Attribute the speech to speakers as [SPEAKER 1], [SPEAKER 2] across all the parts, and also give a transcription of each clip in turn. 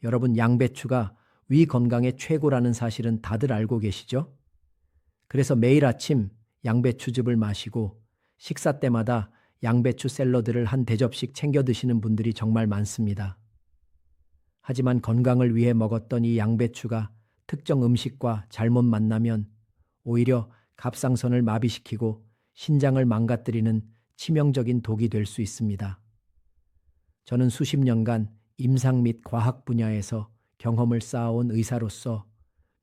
[SPEAKER 1] 여러분, 양배추가 위 건강에 최고라는 사실은 다들 알고 계시죠? 그래서 매일 아침 양배추즙을 마시고 식사 때마다 양배추 샐러드를 한 대접씩 챙겨 드시는 분들이 정말 많습니다. 하지만 건강을 위해 먹었던 이 양배추가 특정 음식과 잘못 만나면 오히려 갑상선을 마비시키고 신장을 망가뜨리는 치명적인 독이 될 수 있습니다. 저는 수십 년간 임상 및 과학 분야에서 경험을 쌓아온 의사로서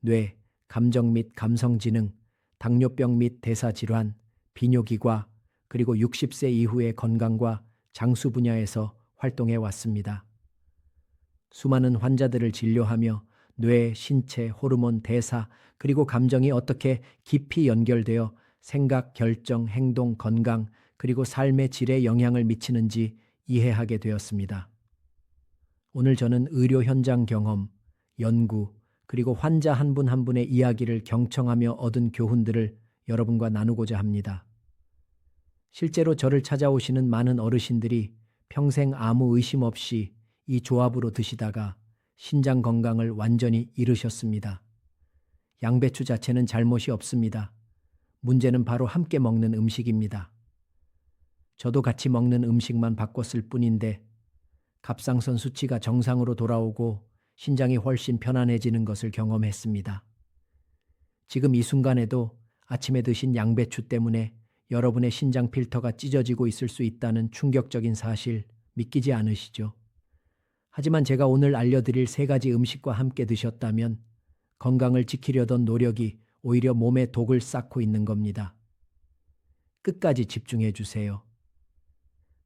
[SPEAKER 1] 뇌, 감정 및 감성지능, 당뇨병 및 대사질환, 비뇨기과 그리고 60세 이후의 건강과 장수 분야에서 활동해 왔습니다. 수많은 환자들을 진료하며 뇌, 신체, 호르몬, 대사, 그리고 감정이 어떻게 깊이 연결되어 생각, 결정, 행동, 건강, 그리고 삶의 질에 영향을 미치는지 이해하게 되었습니다. 오늘 저는 의료 현장 경험, 연구, 그리고 환자 한 분 한 분의 이야기를 경청하며 얻은 교훈들을 여러분과 나누고자 합니다. 실제로 저를 찾아오시는 많은 어르신들이 평생 아무 의심 없이 이 조합으로 드시다가 신장 건강을 완전히 잃으셨습니다. 양배추 자체는 잘못이 없습니다. 문제는 바로 함께 먹는 음식입니다. 저도 같이 먹는 음식만 바꿨을 뿐인데 갑상선 수치가 정상으로 돌아오고 신장이 훨씬 편안해지는 것을 경험했습니다. 지금 이 순간에도 아침에 드신 양배추 때문에 여러분의 신장 필터가 찢어지고 있을 수 있다는 충격적인 사실 믿기지 않으시죠? 하지만 제가 오늘 알려드릴 3가지 음식과 함께 드셨다면 건강을 지키려던 노력이 오히려 몸에 독을 쌓고 있는 겁니다. 끝까지 집중해 주세요.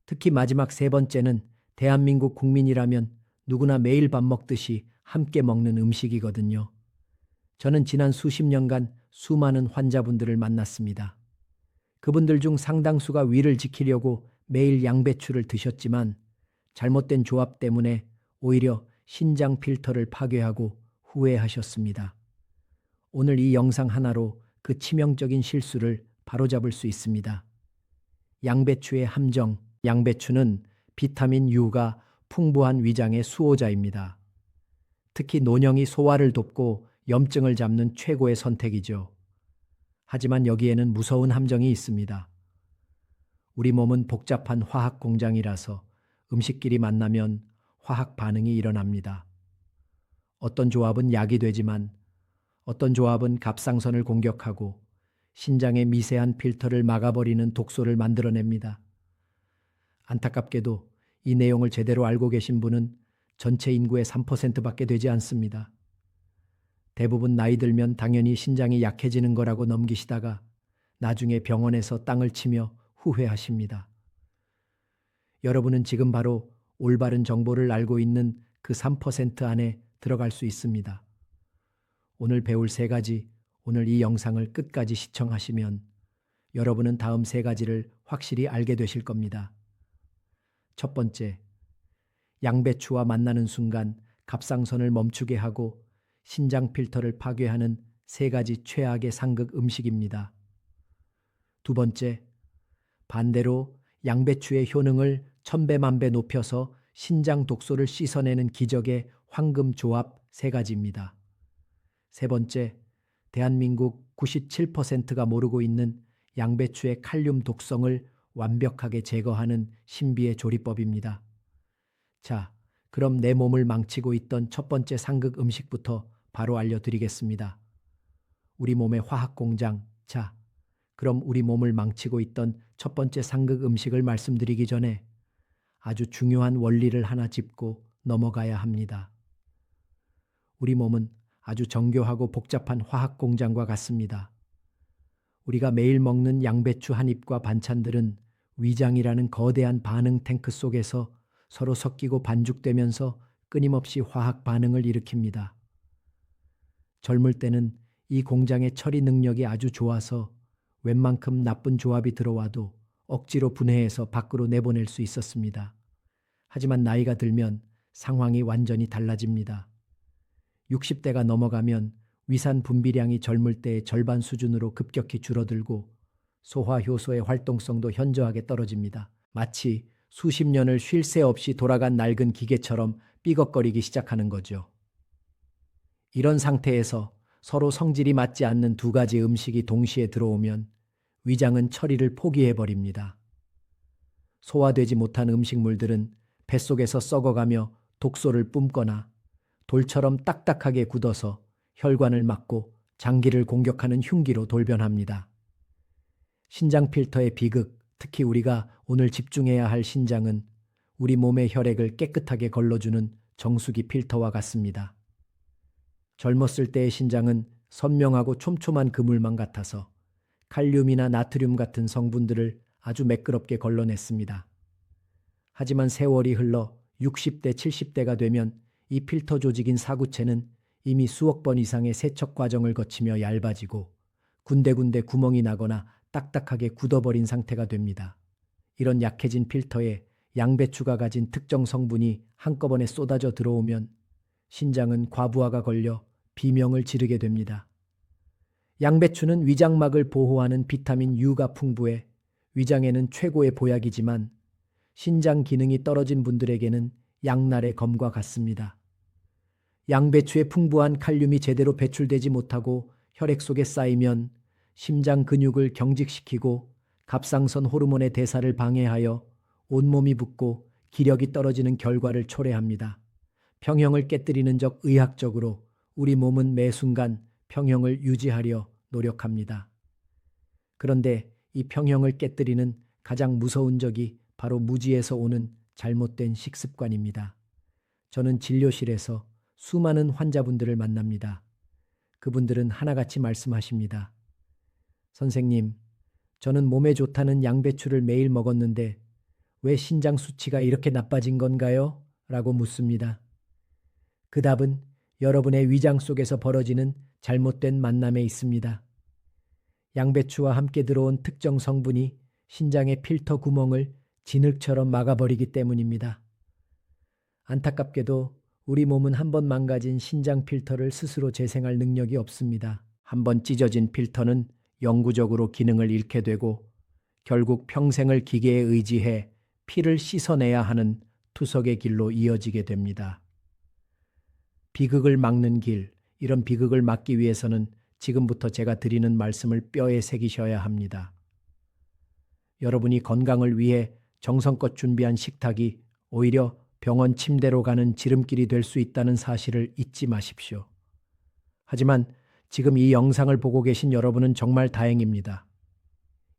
[SPEAKER 1] 특히 마지막 3번째는 대한민국 국민이라면 누구나 매일 밥 먹듯이 함께 먹는 음식이거든요. 저는 지난 수십 년간 수많은 환자분들을 만났습니다. 그분들 중 상당수가 위를 지키려고 매일 양배추를 드셨지만 잘못된 조합 때문에 오히려 신장 필터를 파괴하고 후회하셨습니다. 오늘 이 영상 하나로 그 치명적인 실수를 바로잡을 수 있습니다. 양배추의 함정. 양배추는 비타민 U가 풍부한 위장의 수호자입니다. 특히 노령이 소화를 돕고 염증을 잡는 최고의 선택이죠. 하지만 여기에는 무서운 함정이 있습니다. 우리 몸은 복잡한 화학 공장이라서 음식끼리 만나면 화학 반응이 일어납니다. 어떤 조합은 약이 되지만 어떤 조합은 갑상선을 공격하고 신장의 미세한 필터를 막아버리는 독소를 만들어냅니다. 안타깝게도 이 내용을 제대로 알고 계신 분은 전체 인구의 3%밖에 되지 않습니다. 대부분 나이 들면 당연히 신장이 약해지는 거라고 넘기시다가 나중에 병원에서 땅을 치며 후회하십니다. 여러분은 지금 바로 올바른 정보를 알고 있는 그 3% 안에 들어갈 수 있습니다. 오늘 배울 3가지, 오늘 이 영상을 끝까지 시청하시면 여러분은 다음 3가지를 확실히 알게 되실 겁니다. 첫 번째, 양배추와 만나는 순간 갑상선을 멈추게 하고 신장 필터를 파괴하는 3가지 최악의 상극 음식입니다. 두 번째, 반대로 양배추의 효능을 1000배, 1000배 높여서 신장 독소를 씻어내는 기적의 황금 조합 3가지입니다. 세 번째, 대한민국 97%가 모르고 있는 양배추의 칼륨 독성을 완벽하게 제거하는 신비의 조리법입니다. 자, 그럼 내 몸을 망치고 있던 첫 번째 상극 음식부터 바로 알려드리겠습니다. 우리 몸의 화학 공장. 자, 그럼 우리 몸을 망치고 있던 첫 번째 상극 음식을 말씀드리기 전에 아주 중요한 원리를 하나 짚고 넘어가야 합니다. 우리 몸은 아주 정교하고 복잡한 화학 공장과 같습니다. 우리가 매일 먹는 양배추 한 입과 반찬들은 위장이라는 거대한 반응 탱크 속에서 서로 섞이고 반죽되면서 끊임없이 화학 반응을 일으킵니다. 젊을 때는 이 공장의 처리 능력이 아주 좋아서 웬만큼 나쁜 조합이 들어와도 억지로 분해해서 밖으로 내보낼 수 있었습니다. 하지만 나이가 들면 상황이 완전히 달라집니다. 60대가 넘어가면 위산 분비량이 젊을 때의 절반 수준으로 급격히 줄어들고 소화 효소의 활동성도 현저하게 떨어집니다. 마치 수십 년을 쉴 새 없이 돌아간 낡은 기계처럼 삐걱거리기 시작하는 거죠. 이런 상태에서 서로 성질이 맞지 않는 두 가지 음식이 동시에 들어오면 위장은 처리를 포기해버립니다. 소화되지 못한 음식물들은 뱃속에서 썩어가며 독소를 뿜거나 돌처럼 딱딱하게 굳어서 혈관을 막고 장기를 공격하는 흉기로 돌변합니다. 신장 필터의 비극, 특히 우리가 오늘 집중해야 할 신장은 우리 몸의 혈액을 깨끗하게 걸러주는 정수기 필터와 같습니다. 젊었을 때의 신장은 선명하고 촘촘한 그물망 같아서 칼륨이나 나트륨 같은 성분들을 아주 매끄럽게 걸러냈습니다. 하지만 세월이 흘러 60대, 70대가 되면 이 필터 조직인 사구체는 이미 수억 번 이상의 세척 과정을 거치며 얇아지고 군데군데 구멍이 나거나 딱딱하게 굳어버린 상태가 됩니다. 이런 약해진 필터에 양배추가 가진 특정 성분이 한꺼번에 쏟아져 들어오면 신장은 과부하가 걸려 비명을 지르게 됩니다. 양배추는 위장막을 보호하는 비타민 U가 풍부해 위장에는 최고의 보약이지만 신장 기능이 떨어진 분들에게는 양날의 검과 같습니다. 양배추의 풍부한 칼륨이 제대로 배출되지 못하고 혈액 속에 쌓이면 심장 근육을 경직시키고 갑상선 호르몬의 대사를 방해하여 온몸이 붓고 기력이 떨어지는 결과를 초래합니다. 평형을 깨뜨리는 적 의학적으로 우리 몸은 매 순간 평형을 유지하려 노력합니다. 그런데 이 평형을 깨뜨리는 가장 무서운 적이 바로 무지에서 오는 잘못된 식습관입니다. 저는 진료실에서 수많은 환자분들을 만납니다. 그분들은 하나같이 말씀하십니다. 선생님, 저는 몸에 좋다는 양배추를 매일 먹었는데 왜 신장 수치가 이렇게 나빠진 건가요? 라고 묻습니다. 그 답은 여러분의 위장 속에서 벌어지는 잘못된 만남에 있습니다. 양배추와 함께 들어온 특정 성분이 신장의 필터 구멍을 진흙처럼 막아버리기 때문입니다. 안타깝게도 우리 몸은 한번 망가진 신장 필터를 스스로 재생할 능력이 없습니다. 한번 찢어진 필터는 영구적으로 기능을 잃게 되고 결국 평생을 기계에 의지해 피를 씻어내야 하는 투석의 길로 이어지게 됩니다. 비극을 막는 길, 이런 비극을 막기 위해서는 지금부터 제가 드리는 말씀을 뼈에 새기셔야 합니다. 여러분이 건강을 위해 정성껏 준비한 식탁이 오히려 병원 침대로 가는 지름길이 될 수 있다는 사실을 잊지 마십시오. 하지만 지금 이 영상을 보고 계신 여러분은 정말 다행입니다.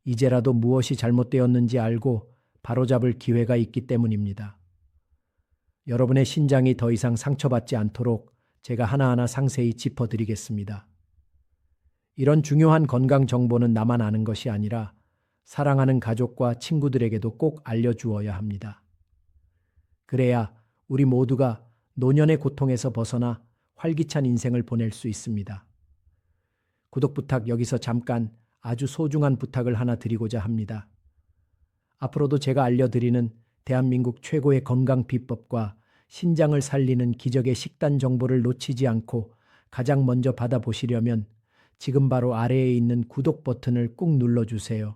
[SPEAKER 1] 이제라도 무엇이 잘못되었는지 알고 바로잡을 기회가 있기 때문입니다. 여러분의 신장이 더 이상 상처받지 않도록 제가 하나하나 상세히 짚어드리겠습니다. 이런 중요한 건강 정보는 나만 아는 것이 아니라 사랑하는 가족과 친구들에게도 꼭 알려주어야 합니다. 그래야 우리 모두가 노년의 고통에서 벗어나 활기찬 인생을 보낼 수 있습니다. 구독 부탁 여기서 잠깐 아주 소중한 부탁을 하나 드리고자 합니다. 앞으로도 제가 알려드리는 대한민국 최고의 건강 비법과 신장을 살리는 기적의 식단 정보를 놓치지 않고 가장 먼저 받아보시려면 지금 바로 아래에 있는 구독 버튼을 꾹 눌러주세요.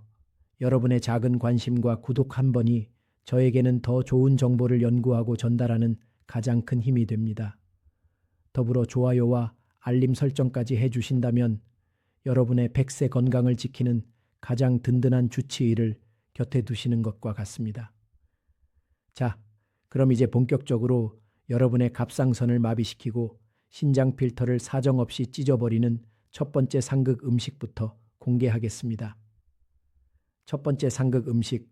[SPEAKER 1] 여러분의 작은 관심과 구독 한 번이 저에게는 더 좋은 정보를 연구하고 전달하는 가장 큰 힘이 됩니다. 더불어 좋아요와 알림 설정까지 해주신다면 여러분의 100세 건강을 지키는 가장 든든한 주치의를 곁에 두시는 것과 같습니다. 자, 그럼 이제 본격적으로 여러분의 갑상선을 마비시키고 신장 필터를 사정없이 찢어버리는 첫 번째 상극 음식부터 공개하겠습니다. 첫 번째 상극 음식,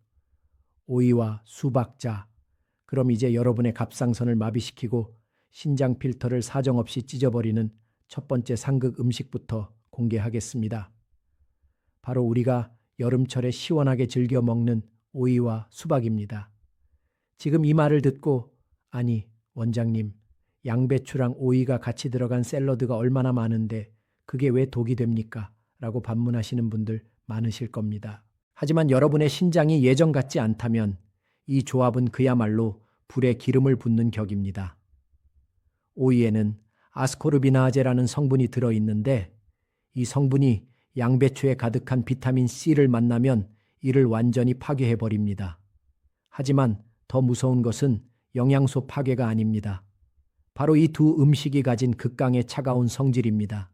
[SPEAKER 1] 오이와 수박자. 그럼 이제 여러분의 갑상선을 마비시키고 신장 필터를 사정없이 찢어버리는 첫 번째 상극 음식부터 공개하겠습니다. 바로 우리가 여름철에 시원하게 즐겨 먹는 오이와 수박입니다. 지금 이 말을 듣고 아니 원장님, 양배추랑 오이가 같이 들어간 샐러드가 얼마나 많은데 그게 왜 독이 됩니까? 라고 반문하시는 분들 많으실 겁니다. 하지만 여러분의 신장이 예전 같지 않다면 이 조합은 그야말로 불에 기름을 붓는 격입니다. 오이에는 아스코르비나아제라는 성분이 들어있는데 이 성분이 양배추에 가득한 비타민 C를 만나면 이를 완전히 파괴해버립니다. 하지만 더 무서운 것은 영양소 파괴가 아닙니다. 바로 이 두 음식이 가진 극강의 차가운 성질입니다.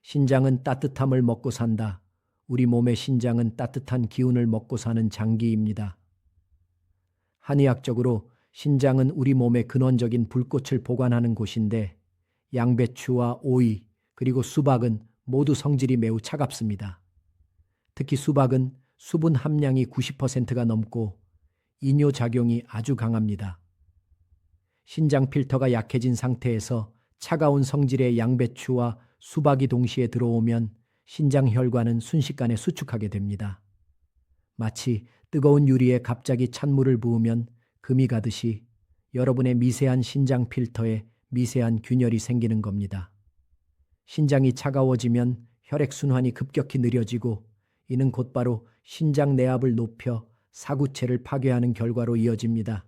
[SPEAKER 1] 신장은 따뜻함을 먹고 산다. 우리 몸의 신장은 따뜻한 기운을 먹고 사는 장기입니다. 한의학적으로 신장은 우리 몸의 근원적인 불꽃을 보관하는 곳인데 양배추와 오이 그리고 수박은 모두 성질이 매우 차갑습니다. 특히 수박은 수분 함량이 90%가 넘고 이뇨작용이 아주 강합니다. 신장 필터가 약해진 상태에서 차가운 성질의 양배추와 수박이 동시에 들어오면 신장 혈관은 순식간에 수축하게 됩니다. 마치 뜨거운 유리에 갑자기 찬물을 부으면 금이 가듯이 여러분의 미세한 신장 필터에 미세한 균열이 생기는 겁니다. 신장이 차가워지면 혈액순환이 급격히 느려지고 이는 곧바로 신장 내압을 높여 사구체를 파괴하는 결과로 이어집니다.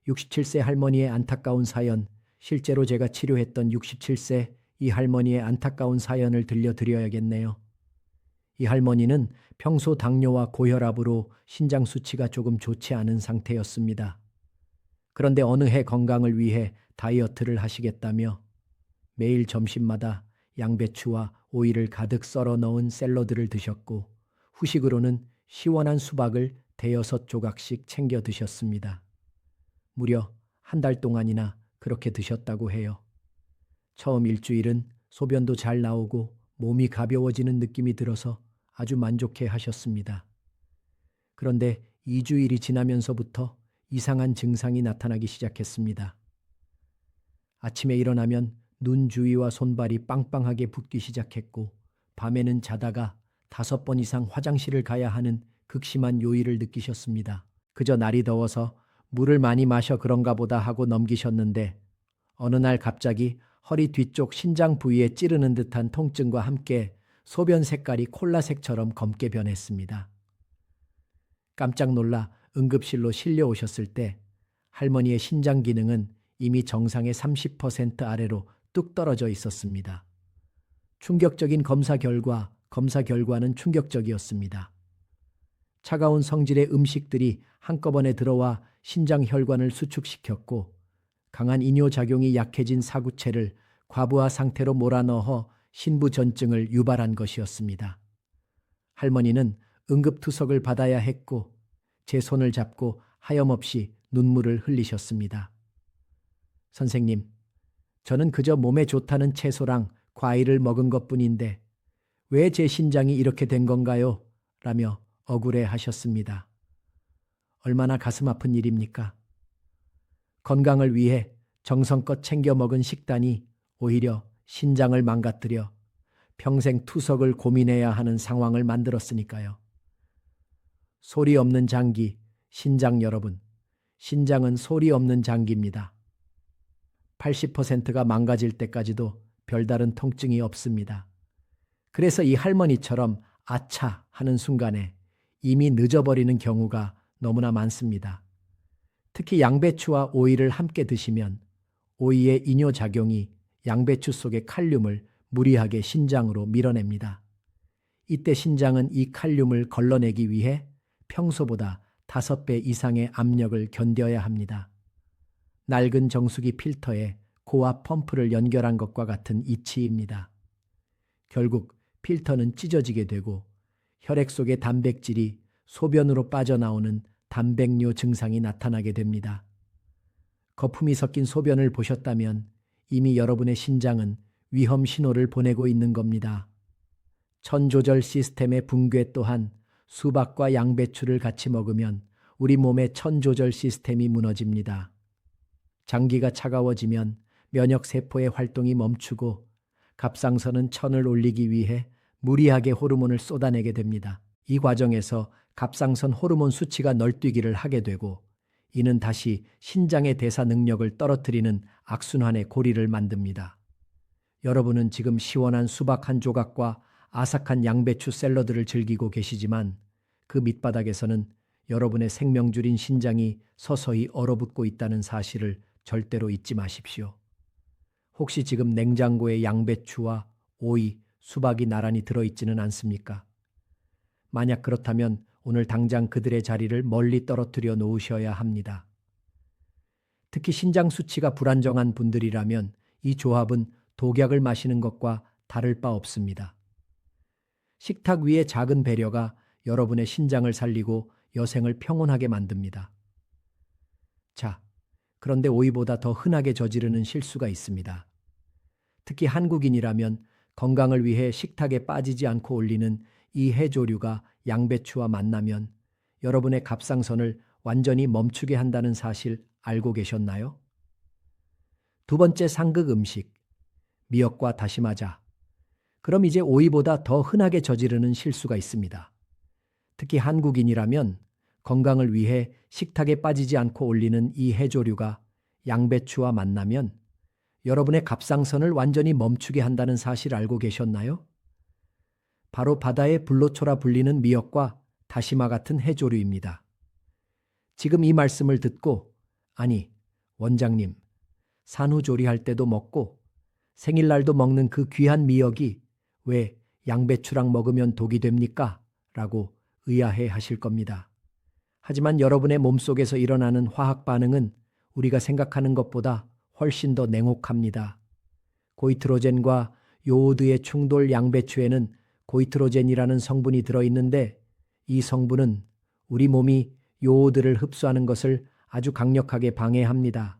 [SPEAKER 1] 67세 할머니의 안타까운 사연, 실제로 제가 치료했던 67세 이 할머니의 안타까운 사연을 들려드려야겠네요. 이 할머니는 평소 당뇨와 고혈압으로 신장 수치가 조금 좋지 않은 상태였습니다. 그런데 어느 해 건강을 위해 다이어트를 하시겠다며 매일 점심마다 양배추와 오이를 가득 썰어 넣은 샐러드를 드셨고 후식으로는 시원한 수박을 대여섯 조각씩 챙겨 드셨습니다. 무려 한 달 동안이나 그렇게 드셨다고 해요. 처음 일주일은 소변도 잘 나오고 몸이 가벼워지는 느낌이 들어서 아주 만족해 하셨습니다. 그런데 2주일이 지나면서부터 이상한 증상이 나타나기 시작했습니다. 아침에 일어나면 눈 주위와 손발이 빵빵하게 붓기 시작했고 밤에는 자다가 5번 이상 화장실을 가야 하는 극심한 요일을 느끼셨습니다. 그저 날이 더워서 물을 많이 마셔 그런가 보다 하고 넘기셨는데 어느 날 갑자기 허리 뒤쪽 신장 부위에 찌르는 듯한 통증과 함께 소변 색깔이 콜라색처럼 검게 변했습니다. 깜짝 놀라 응급실로 실려오셨을 때 할머니의 신장 기능은 이미 정상의 30% 아래로 뚝 떨어져 있었습니다. 충격적인 검사 결과는 충격적이었습니다. 차가운 성질의 음식들이 한꺼번에 들어와 신장 혈관을 수축시켰고 강한 이뇨작용이 약해진 사구체를 과부하 상태로 몰아넣어 신부전증을 유발한 것이었습니다. 할머니는 응급투석을 받아야 했고 제 손을 잡고 하염없이 눈물을 흘리셨습니다. 선생님, 저는 그저 몸에 좋다는 채소랑 과일을 먹은 것뿐인데 왜 제 신장이 이렇게 된 건가요? 라며 억울해 하셨습니다. 얼마나 가슴 아픈 일입니까? 건강을 위해 정성껏 챙겨 먹은 식단이 오히려 신장을 망가뜨려 평생 투석을 고민해야 하는 상황을 만들었으니까요. 소리 없는 장기, 신장 여러분, 신장은 소리 없는 장기입니다. 80%가 망가질 때까지도 별다른 통증이 없습니다. 그래서 이 할머니처럼 아차 하는 순간에 이미 늦어버리는 경우가 너무나 많습니다. 특히 양배추와 오이를 함께 드시면 오이의 이뇨작용이 양배추 속의 칼륨을 무리하게 신장으로 밀어냅니다. 이때 신장은 이 칼륨을 걸러내기 위해 평소보다 5배 이상의 압력을 견뎌야 합니다. 낡은 정수기 필터에 고압 펌프를 연결한 것과 같은 이치입니다. 결국 필터는 찢어지게 되고 혈액 속의 단백질이 소변으로 빠져나오는 단백뇨 증상이 나타나게 됩니다. 거품이 섞인 소변을 보셨다면 이미 여러분의 신장은 위험 신호를 보내고 있는 겁니다. 천 조절 시스템의 붕괴 또한 수박과 양배추를 같이 먹으면 우리 몸의 천 조절 시스템이 무너집니다. 장기가 차가워지면 면역세포의 활동이 멈추고 갑상선은 천을 올리기 위해 무리하게 호르몬을 쏟아내게 됩니다. 이 과정에서 갑상선 호르몬 수치가 널뛰기를 하게 되고 이는 다시 신장의 대사 능력을 떨어뜨리는 악순환의 고리를 만듭니다. 여러분은 지금 시원한 수박 한 조각과 아삭한 양배추 샐러드를 즐기고 계시지만 그 밑바닥에서는 여러분의 생명줄인 신장이 서서히 얼어붙고 있다는 사실을 절대로 잊지 마십시오. 혹시 지금 냉장고에 양배추와 오이, 수박이 나란히 들어있지는 않습니까? 만약 그렇다면 오늘 당장 그들의 자리를 멀리 떨어뜨려 놓으셔야 합니다. 특히 신장 수치가 불안정한 분들이라면 이 조합은 독약을 마시는 것과 다를 바 없습니다. 식탁 위의 작은 배려가 여러분의 신장을 살리고 여생을 평온하게 만듭니다. 자, 그런데 오이보다 더 흔하게 저지르는 실수가 있습니다. 특히 한국인이라면 건강을 위해 식탁에 빠지지 않고 올리는 이 해조류가 양배추와 만나면 여러분의 갑상선을 완전히 멈추게 한다는 사실 알고 계셨나요? 두 번째 상극 음식, 미역과 다시마자. 그럼 이제 오이보다 더 흔하게 저지르는 실수가 있습니다. 특히 한국인이라면 건강을 위해 식탁에 빠지지 않고 올리는 이 해조류가 양배추와 만나면 여러분의 갑상선을 완전히 멈추게 한다는 사실 알고 계셨나요? 바로 바다의 불로초라 불리는 미역과 다시마 같은 해조류입니다. 지금 이 말씀을 듣고 아니, 원장님, 산후조리할 때도 먹고 생일날도 먹는 그 귀한 미역이 왜 양배추랑 먹으면 독이 됩니까? 라고 의아해 하실 겁니다. 하지만 여러분의 몸속에서 일어나는 화학 반응은 우리가 생각하는 것보다 훨씬 더 냉혹합니다. 고이트로젠과 요오드의 충돌. 양배추에는 고이트로젠이라는 성분이 들어있는데 이 성분은 우리 몸이 요오드를 흡수하는 것을 아주 강력하게 방해합니다.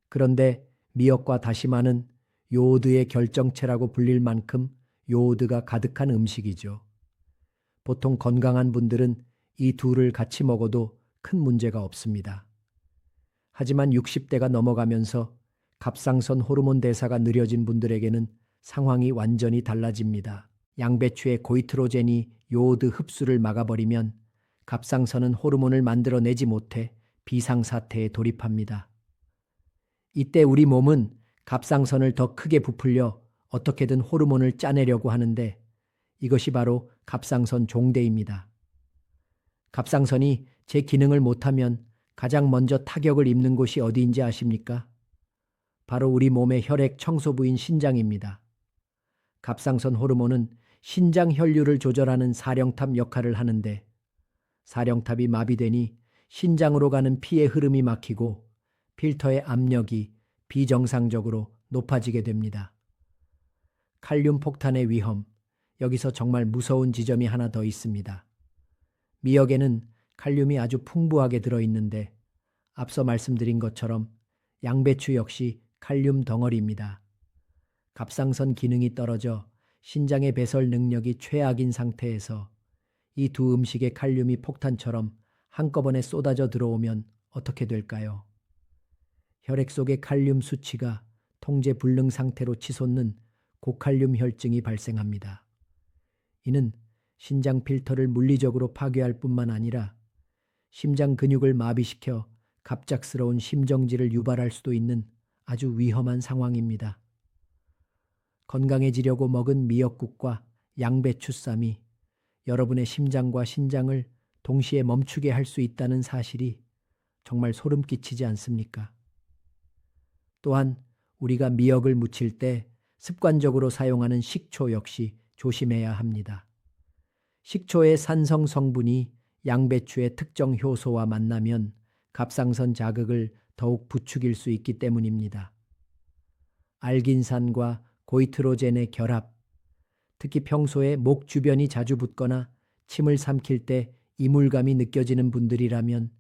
[SPEAKER 1] 그런데 미역과 다시마는 요오드의 결정체라고 불릴 만큼 요오드가 가득한 음식이죠. 보통 건강한 분들은 이 둘을 같이 먹어도 큰 문제가 없습니다. 하지만 60대가 넘어가면서 갑상선 호르몬 대사가 느려진 분들에게는 상황이 완전히 달라집니다. 양배추의 고이트로젠이 요오드 흡수를 막아버리면 갑상선은 호르몬을 만들어내지 못해 비상사태에 돌입합니다. 이때 우리 몸은 갑상선을 더 크게 부풀려 어떻게든 호르몬을 짜내려고 하는데 이것이 바로 갑상선 종대입니다. 갑상선이 제 기능을 못하면 가장 먼저 타격을 입는 곳이 어디인지 아십니까? 바로 우리 몸의 혈액 청소부인 신장입니다. 갑상선 호르몬은 신장 혈류를 조절하는 사령탑 역할을 하는데 사령탑이 마비되니 신장으로 가는 피의 흐름이 막히고 필터의 압력이 비정상적으로 높아지게 됩니다. 칼륨 폭탄의 위험, 여기서 정말 무서운 지점이 하나 더 있습니다. 미역에는 칼륨이 아주 풍부하게 들어있는데 앞서 말씀드린 것처럼 양배추 역시 칼륨 덩어리입니다. 갑상선 기능이 떨어져 신장의 배설 능력이 최악인 상태에서 이 두 음식의 칼륨이 폭탄처럼 한꺼번에 쏟아져 들어오면 어떻게 될까요? 혈액 속의 칼륨 수치가 통제 불능 상태로 치솟는 고칼륨 혈증이 발생합니다. 이는 신장 필터를 물리적으로 파괴할 뿐만 아니라 심장 근육을 마비시켜 갑작스러운 심정지를 유발할 수도 있는 아주 위험한 상황입니다. 건강해지려고 먹은 미역국과 양배추쌈이 여러분의 심장과 신장을 동시에 멈추게 할 수 있다는 사실이 정말 소름 끼치지 않습니까? 또한 우리가 미역을 무칠 때 습관적으로 사용하는 식초 역시 조심해야 합니다. 식초의 산성 성분이 양배추의 특정 효소와 만나면 갑상선 자극을 더욱 부추길 수 있기 때문입니다. 알긴산과 고이트로젠의 결합, 특히 평소에 목 주변이 자주 붓거나 침을 삼킬 때 이물감이 느껴지는 분들이라면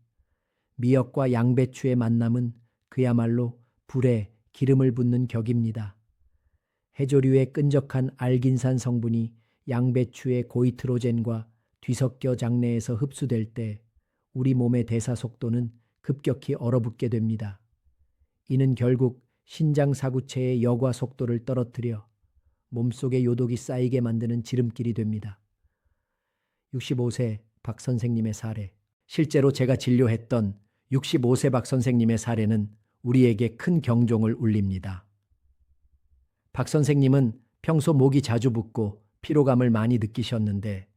[SPEAKER 1] 미역과 양배추의 만남은 그야말로 불에 기름을 붓는 격입니다. 해조류의 끈적한 알긴산 성분이 양배추의 고이트로젠과 뒤섞여 장내에서 흡수될 때 우리 몸의 대사 속도는 급격히 얼어붙게 됩니다. 이는 결국 신장 사구체의 여과 속도를 떨어뜨려 몸속에 요독이 쌓이게 만드는 지름길이 됩니다. 65세 박 선생님의 사례. 실제로 제가 진료했던 65세 박 선생님의 사례는 우리에게 큰 경종을 울립니다. 박 선생님은 평소 목이 자주 붓고 피로감을 많이 느끼셨는데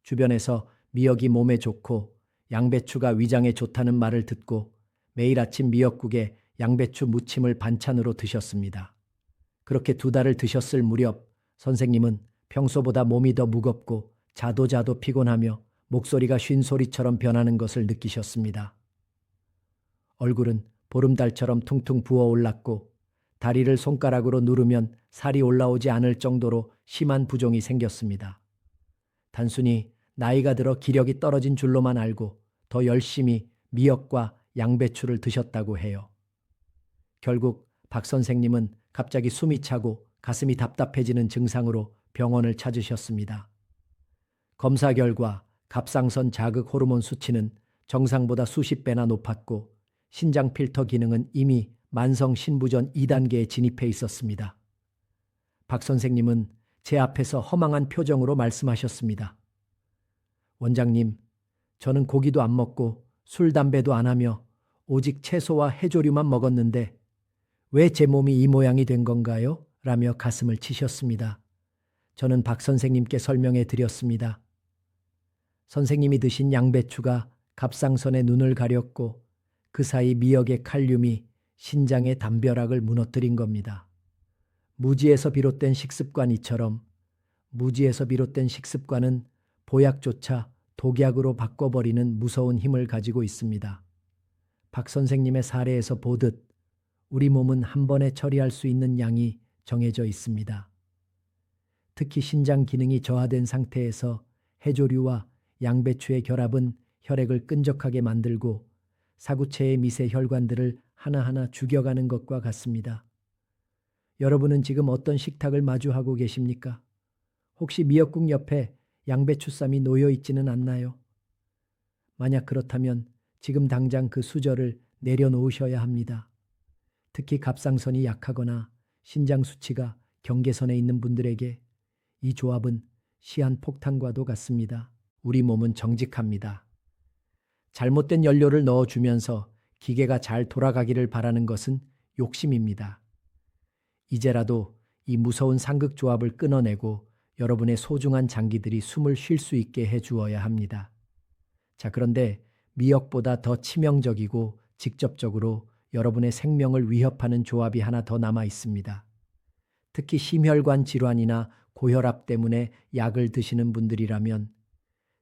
[SPEAKER 1] 주변에서 미역이 몸에 좋고 양배추가 위장에 좋다는 말을 듣고 매일 아침 미역국에 양배추 무침을 반찬으로 드셨습니다. 그렇게 2달을 드셨을 무렵 선생님은 평소보다 몸이 더 무겁고 자도 피곤하며 목소리가 쉰 소리처럼 변하는 것을 느끼셨습니다. 얼굴은 보름달처럼 퉁퉁 부어올랐고 다리를 손가락으로 누르면 살이 올라오지 않을 정도로 심한 부종이 생겼습니다. 단순히 나이가 들어 기력이 떨어진 줄로만 알고 더 열심히 미역과 양배추를 드셨다고 해요. 결국 박 선생님은 갑자기 숨이 차고 가슴이 답답해지는 증상으로 병원을 찾으셨습니다. 검사 결과 갑상선 자극 호르몬 수치는 정상보다 수십 배나 높았고 신장 필터 기능은 이미 만성 신부전 2단계에 진입해 있었습니다. 박 선생님은 제 앞에서 허망한 표정으로 말씀하셨습니다. 원장님, 저는 고기도 안 먹고 술, 담배도 안 하며 오직 채소와 해조류만 먹었는데 왜 제 몸이 이 모양이 된 건가요? 라며 가슴을 치셨습니다. 저는 박 선생님께 설명해 드렸습니다. 선생님이 드신 양배추가 갑상선의 눈을 가렸고 그 사이 미역의 칼륨이 신장의 담벼락을 무너뜨린 겁니다. 무지에서 비롯된 식습관이처럼 무지에서 비롯된 식습관은 보약조차 독약으로 바꿔버리는 무서운 힘을 가지고 있습니다. 박 선생님의 사례에서 보듯 우리 몸은 한 번에 처리할 수 있는 양이 정해져 있습니다. 특히 신장 기능이 저하된 상태에서 해조류와 양배추의 결합은 혈액을 끈적하게 만들고 사구체의 미세 혈관들을 하나하나 죽여가는 것과 같습니다. 여러분은 지금 어떤 식탁을 마주하고 계십니까? 혹시 미역국 옆에 양배추쌈이 놓여 있지는 않나요? 만약 그렇다면 지금 당장 그 수저를 내려놓으셔야 합니다. 특히 갑상선이 약하거나 신장 수치가 경계선에 있는 분들에게 이 조합은 시한폭탄과도 같습니다. 우리 몸은 정직합니다. 잘못된 연료를 넣어주면서 기계가 잘 돌아가기를 바라는 것은 욕심입니다. 이제라도 이 무서운 상극조합을 끊어내고 여러분의 소중한 장기들이 숨을 쉴 수 있게 해주어야 합니다. 자, 그런데 미역보다 더 치명적이고 직접적으로 여러분의 생명을 위협하는 조합이 하나 더 남아 있습니다. 특히 심혈관 질환이나 고혈압 때문에 약을 드시는 분들이라면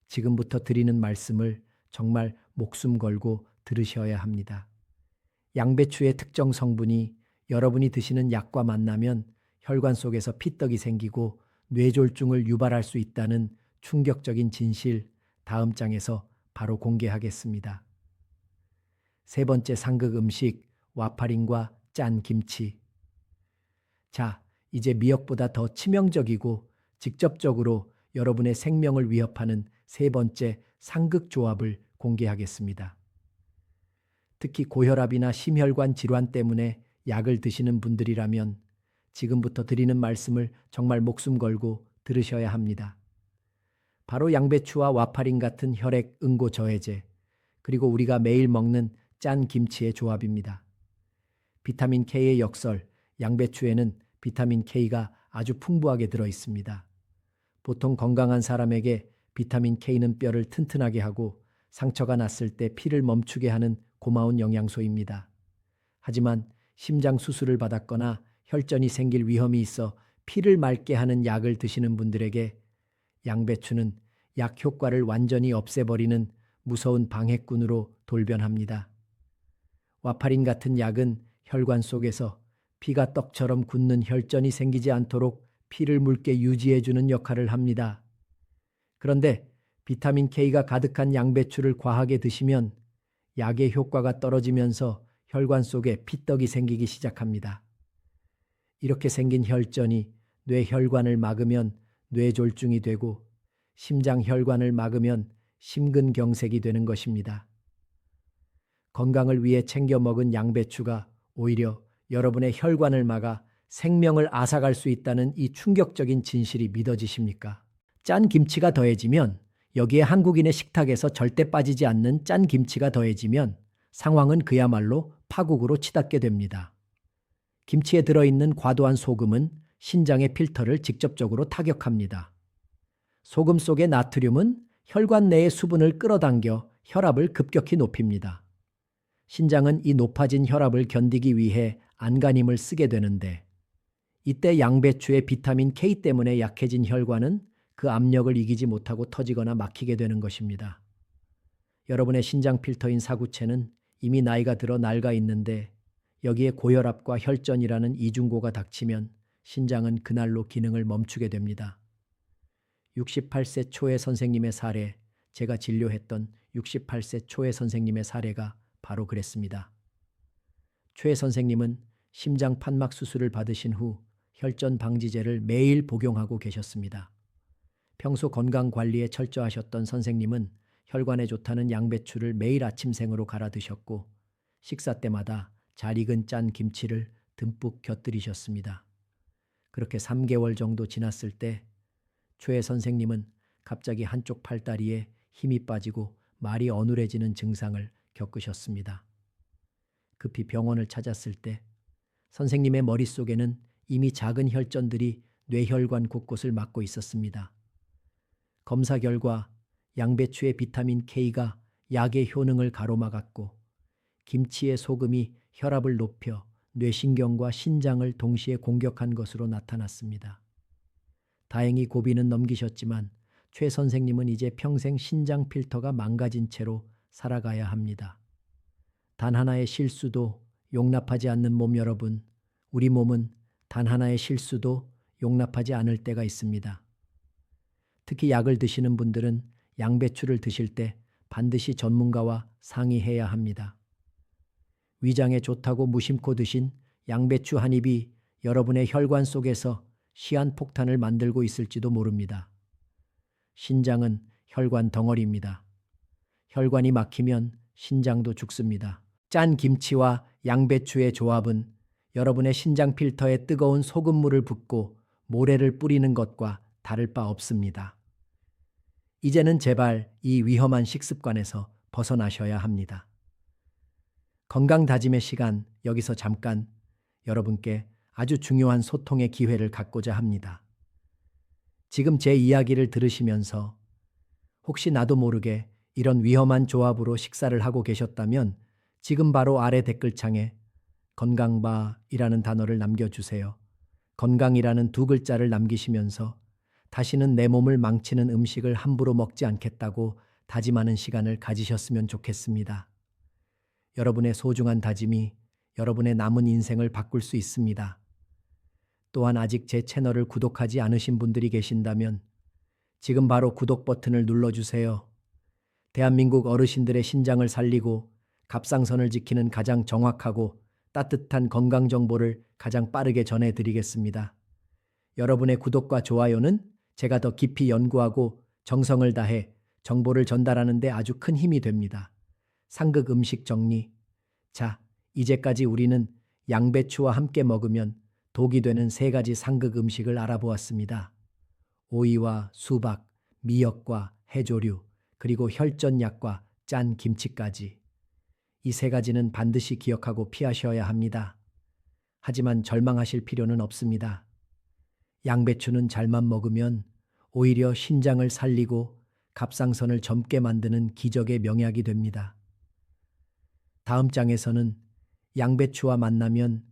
[SPEAKER 1] 지금부터 드리는 말씀을 정말 목숨 걸고 들으셔야 합니다. 양배추의 특정 성분이 여러분이 드시는 약과 만나면 혈관 속에서 피떡이 생기고 뇌졸중을 유발할 수 있다는 충격적인 진실, 다음 장에서 바로 공개하겠습니다. 세 번째 상극 음식, 와파린과 짠 김치. 자, 이제 미역보다 더 치명적이고 직접적으로 여러분의 생명을 위협하는 세 번째 상극 조합을 공개하겠습니다. 특히 고혈압이나 심혈관 질환 때문에 약을 드시는 분들이라면 지금부터 드리는 말씀을 정말 목숨 걸고 들으셔야 합니다. 바로 양배추와 와파린 같은 혈액 응고 저해제, 그리고 우리가 매일 먹는 짠 김치의 조합입니다. 비타민 K의 역설, 양배추에는 비타민 K가 아주 풍부하게 들어 있습니다. 보통 건강한 사람에게 비타민 K는 뼈를 튼튼하게 하고 상처가 났을 때 피를 멈추게 하는 고마운 영양소입니다. 하지만 심장 수술을 받았거나 혈전이 생길 위험이 있어 피를 맑게 하는 약을 드시는 분들에게 양배추는 약 효과를 완전히 없애버리는 무서운 방해꾼으로 돌변합니다. 와파린 같은 약은 혈관 속에서 피가 떡처럼 굳는 혈전이 생기지 않도록 피를 묽게 유지해주는 역할을 합니다. 그런데 비타민 K가 가득한 양배추를 과하게 드시면 약의 효과가 떨어지면서 혈관 속에 피떡이 생기기 시작합니다. 이렇게 생긴 혈전이 뇌혈관을 막으면 뇌졸중이 되고 심장혈관을 막으면 심근경색이 되는 것입니다. 건강을 위해 챙겨 먹은 양배추가 오히려 여러분의 혈관을 막아 생명을 앗아갈 수 있다는 이 충격적인 진실이 믿어지십니까? 짠 김치가 더해지면, 여기에 한국인의 식탁에서 절대 빠지지 않는 짠 김치가 더해지면 상황은 그야말로 파국으로 치닫게 됩니다. 김치에 들어있는 과도한 소금은 신장의 필터를 직접적으로 타격합니다. 소금 속의 나트륨은 혈관 내의 수분을 끌어당겨 혈압을 급격히 높입니다. 신장은 이 높아진 혈압을 견디기 위해 안간힘을 쓰게 되는데, 이때 양배추의 비타민 K 때문에 약해진 혈관은 그 압력을 이기지 못하고 터지거나 막히게 되는 것입니다. 여러분의 신장 필터인 사구체는 이미 나이가 들어 낡아 있는데 여기에 고혈압과 혈전이라는 이중고가 닥치면 신장은 그날로 기능을 멈추게 됩니다. 68세 초의 선생님의 사례, 제가 진료했던 68세 초의 선생님의 사례가 바로 그랬습니다. 최 선생님은 심장 판막 수술을 받으신 후 혈전 방지제를 매일 복용하고 계셨습니다. 평소 건강 관리에 철저하셨던 선생님은 혈관에 좋다는 양배추를 매일 아침생으로 갈아 드셨고 식사 때마다 잘 익은 짠 김치를 듬뿍 곁들이셨습니다. 그렇게 3개월 정도 지났을 때 최 선생님은 갑자기 한쪽 팔다리에 힘이 빠지고 말이 어눌해지는 증상을 겪으셨습니다. 급히 병원을 찾았을 때 선생님의 머릿속에는 이미 작은 혈전들이 뇌혈관 곳곳을 막고 있었습니다. 검사 결과 양배추의 비타민 K가 약의 효능을 가로막았고 김치의 소금이 혈압을 높여 뇌신경과 신장을 동시에 공격한 것으로 나타났습니다. 다행히 고비는 넘기셨지만 최 선생님은 이제 평생 신장 필터가 망가진 채로 살아가야 합니다. 단 하나의 실수도 용납하지 않는 몸 여러분, 우리 몸은 단 하나의 실수도 용납하지 않을 때가 있습니다. 특히 약을 드시는 분들은 양배추를 드실 때 반드시 전문가와 상의해야 합니다. 위장에 좋다고 무심코 드신 양배추 한 입이 여러분의 혈관 속에서 시한폭탄을 만들고 있을지도 모릅니다. 신장은 혈관 덩어리입니다. 혈관이 막히면 신장도 죽습니다. 짠 김치와 양배추의 조합은 여러분의 신장 필터에 뜨거운 소금물을 붓고 모래를 뿌리는 것과 다를 바 없습니다. 이제는 제발 이 위험한 식습관에서 벗어나셔야 합니다. 건강 다짐의 시간, 여기서 잠깐 여러분께 아주 중요한 소통의 기회를 갖고자 합니다. 지금 제 이야기를 들으시면서 혹시 나도 모르게 이런 위험한 조합으로 식사를 하고 계셨다면 지금 바로 아래 댓글창에 건강바이라는 단어를 남겨주세요. 건강이라는 두 글자를 남기시면서 다시는 내 몸을 망치는 음식을 함부로 먹지 않겠다고 다짐하는 시간을 가지셨으면 좋겠습니다. 여러분의 소중한 다짐이 여러분의 남은 인생을 바꿀 수 있습니다. 또한 아직 제 채널을 구독하지 않으신 분들이 계신다면 지금 바로 구독 버튼을 눌러주세요. 대한민국 어르신들의 신장을 살리고 갑상선을 지키는 가장 정확하고 따뜻한 건강 정보를 가장 빠르게 전해드리겠습니다. 여러분의 구독과 좋아요는 제가 더 깊이 연구하고 정성을 다해 정보를 전달하는 데 아주 큰 힘이 됩니다. 상극 음식 정리. 자, 이제까지 우리는 양배추와 함께 먹으면 독이 되는 3가지 상극 음식을 알아보았습니다. 오이와 수박, 미역과 해조류, 그리고 혈전약과 짠 김치까지. 이 3가지는 반드시 기억하고 피하셔야 합니다. 하지만 절망하실 필요는 없습니다. 양배추는 잘만 먹으면 오히려 신장을 살리고 갑상선을 젊게 만드는 기적의 명약이 됩니다. 다음 장에서는 양배추와 만나면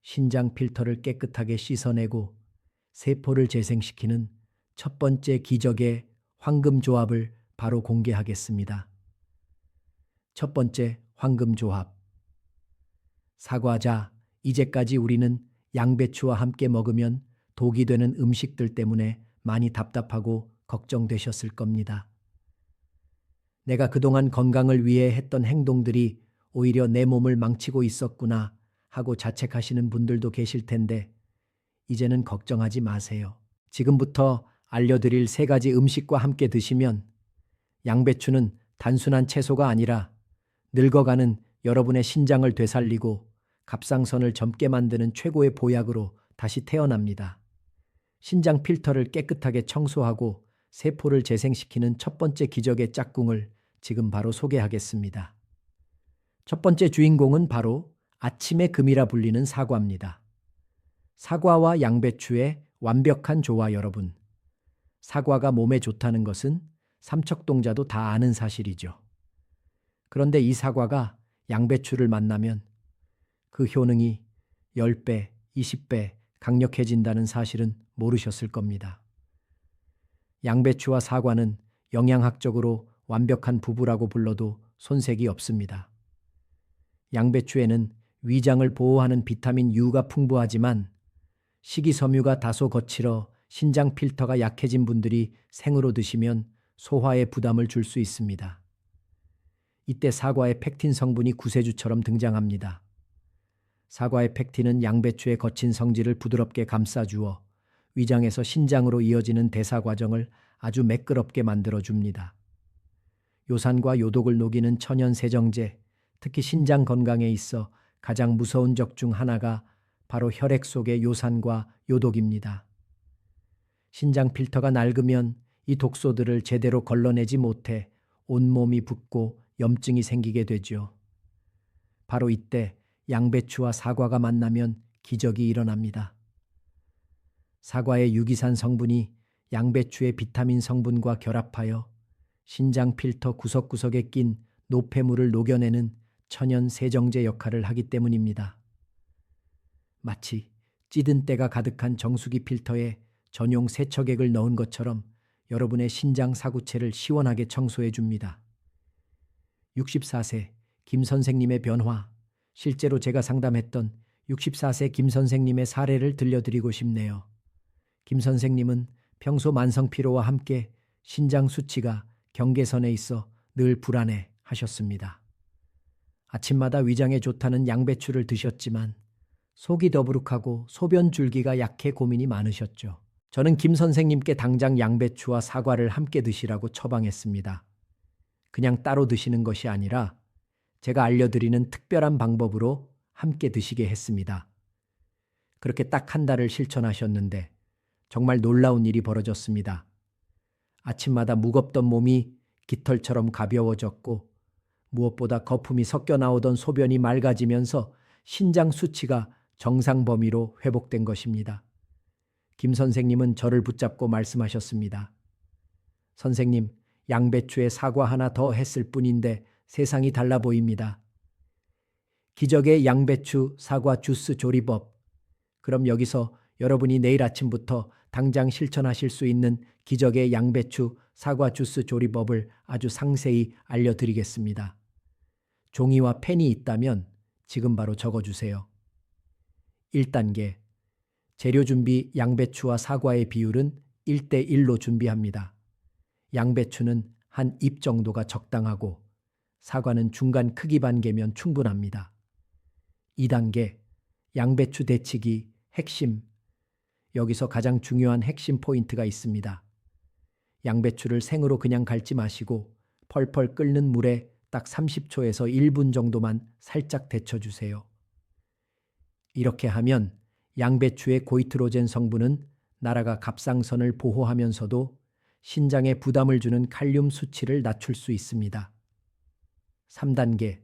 [SPEAKER 1] 신장 필터를 깨끗하게 씻어내고 세포를 재생시키는 첫 번째 기적의 황금 조합을 바로 공개하겠습니다. 첫 번째 황금 조합. 사과자, 이제까지 우리는 양배추와 함께 먹으면 독이 되는 음식들 때문에 많이 답답하고 걱정되셨을 겁니다. 내가 그동안 건강을 위해 했던 행동들이 오히려 내 몸을 망치고 있었구나 하고 자책하시는 분들도 계실 텐데 이제는 걱정하지 마세요. 지금부터 알려드릴 3가지 음식과 함께 드시면 양배추는 단순한 채소가 아니라 늙어가는 여러분의 신장을 되살리고 갑상선을 젊게 만드는 최고의 보약으로 다시 태어납니다. 신장 필터를 깨끗하게 청소하고 세포를 재생시키는 첫 번째 기적의 짝꿍을 지금 바로 소개하겠습니다. 첫 번째 주인공은 바로 아침의 금이라 불리는 사과입니다. 사과와 양배추의 완벽한 조화 여러분. 사과가 몸에 좋다는 것은 삼척동자도 다 아는 사실이죠. 그런데 이 사과가 양배추를 만나면 그 효능이 10배, 20배 강력해진다는 사실은 모르셨을 겁니다. 양배추와 사과는 영양학적으로 완벽한 부부라고 불러도 손색이 없습니다. 양배추에는 위장을 보호하는 비타민 U가 풍부하지만 식이섬유가 다소 거칠어 신장 필터가 약해진 분들이 생으로 드시면 소화에 부담을 줄 수 있습니다. 이때 사과의 펙틴 성분이 구세주처럼 등장합니다. 사과의 펙틴은 양배추의 거친 성질을 부드럽게 감싸주어 위장에서 신장으로 이어지는 대사 과정을 아주 매끄럽게 만들어줍니다. 요산과 요독을 녹이는 천연 세정제, 특히 신장 건강에 있어 가장 무서운 적 중 하나가 바로 혈액 속의 요산과 요독입니다. 신장 필터가 낡으면 이 독소들을 제대로 걸러내지 못해 온몸이 붓고 염증이 생기게 되죠. 바로 이때 양배추와 사과가 만나면 기적이 일어납니다. 사과의 유기산 성분이 양배추의 비타민 성분과 결합하여 신장 필터 구석구석에 낀 노폐물을 녹여내는 천연 세정제 역할을 하기 때문입니다. 마치 찌든 때가 가득한 정수기 필터에 전용 세척액을 넣은 것처럼 여러분의 신장 사구체를 시원하게 청소해 줍니다. 64세 김 선생님의 변화, 실제로 제가 상담했던 64세 김 선생님의 사례를 들려드리고 싶네요. 김 선생님은 평소 만성 피로와 함께 신장 수치가 경계선에 있어 늘 불안해 하셨습니다. 아침마다 위장에 좋다는 양배추를 드셨지만 속이 더부룩하고 소변 줄기가 약해 고민이 많으셨죠. 저는 김 선생님께 당장 양배추와 사과를 함께 드시라고 처방했습니다. 그냥 따로 드시는 것이 아니라 제가 알려드리는 특별한 방법으로 함께 드시게 했습니다. 그렇게 딱 한 달을 실천하셨는데 정말 놀라운 일이 벌어졌습니다. 아침마다 무겁던 몸이 깃털처럼 가벼워졌고 무엇보다 거품이 섞여 나오던 소변이 맑아지면서 신장 수치가 정상 범위로 회복된 것입니다. 김 선생님은 저를 붙잡고 말씀하셨습니다. 선생님, 양배추에 사과 하나 더 했을 뿐인데 세상이 달라 보입니다. 기적의 양배추 사과 주스 조리법. 그럼 여기서 여러분이 내일 아침부터 당장 실천하실 수 있는 기적의 양배추 사과 주스 조리법을 아주 상세히 알려드리겠습니다. 종이와 펜이 있다면 지금 바로 적어주세요. 1단계. 재료 준비 양배추와 사과의 비율은 1대1로 준비합니다. 양배추는 한 입 정도가 적당하고 사과는 중간 크기 반개면 충분합니다. 2단계. 양배추 데치기 핵심. 여기서 가장 중요한 핵심 포인트가 있습니다. 양배추를 생으로 그냥 갈지 마시고 펄펄 끓는 물에 딱 30초에서 1분 정도만 살짝 데쳐주세요. 이렇게 하면 양배추의 고이트로젠 성분은 날아가 갑상선을 보호하면서도 신장에 부담을 주는 칼륨 수치를 낮출 수 있습니다. 3단계.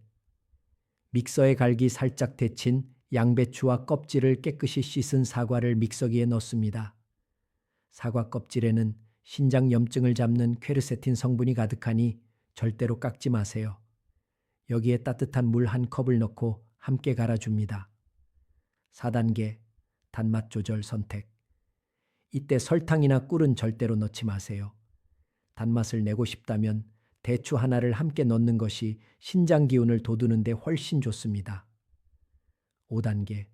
[SPEAKER 1] 믹서에 갈기 살짝 데친 양배추와 껍질을 깨끗이 씻은 사과를 믹서기에 넣습니다. 사과 껍질에는 신장 염증을 잡는 퀘르세틴 성분이 가득하니 절대로 깎지 마세요. 여기에 따뜻한 물 한 컵을 넣고 함께 갈아줍니다. 4단계. 단맛 조절 선택. 이때 설탕이나 꿀은 절대로 넣지 마세요. 단맛을 내고 싶다면 대추 하나를 함께 넣는 것이 신장 기운을 돋우는 데 훨씬 좋습니다. 5단계.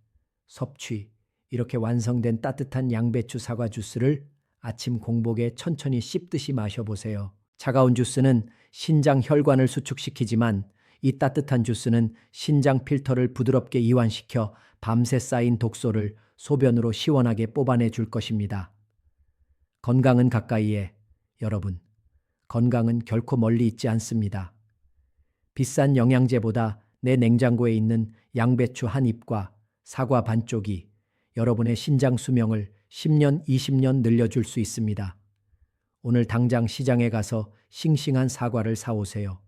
[SPEAKER 1] 섭취. 이렇게 완성된 따뜻한 양배추 사과 주스를 아침 공복에 천천히 씹듯이 마셔보세요. 차가운 주스는 신장 혈관을 수축시키지만 이 따뜻한 주스는 신장 필터를 부드럽게 이완시켜 밤새 쌓인 독소를 소변으로 시원하게 뽑아내 줄 것입니다. 건강은 가까이에. 여러분, 건강은 결코 멀리 있지 않습니다. 비싼 영양제보다 내 냉장고에 있는 양배추 한 잎과 사과 반쪽이 여러분의 신장 수명을 10년, 20년 늘려줄 수 있습니다. 오늘 당장 시장에 가서 싱싱한 사과를 사오세요.